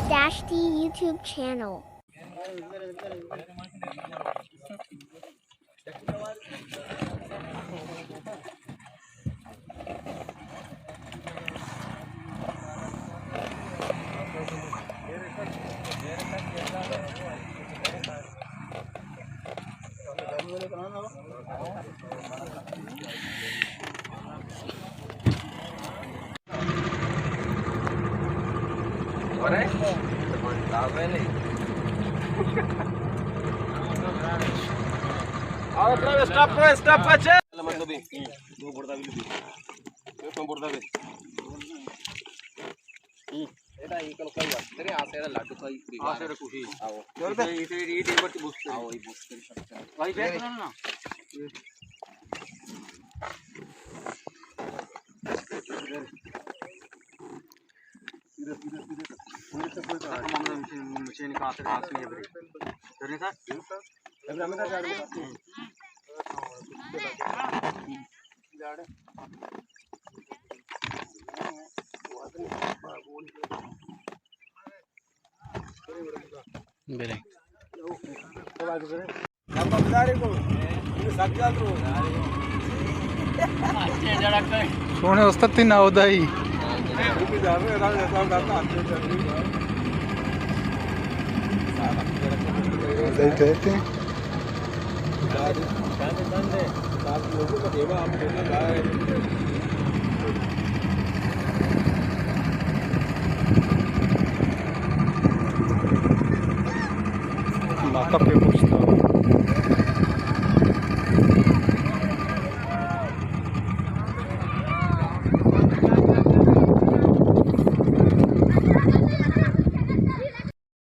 PH-D YouTube channel. এটা এই কোন কই বাস রে আছে এটা লাড্ডু খাই আছে এটা খুশি আও এই করতে বুঝতে আও এই বুঝতে সবটা ভাই দেখ না पुलिस से कोई मामला मशीन का आते हाथ में ब्रेक करने था अब हमें तो गाड़ी बेरे अब बंदारे को सब चल रो अच्छे जड़ा कर सोने उस्ताद तीन आवदाई माता पे पूछता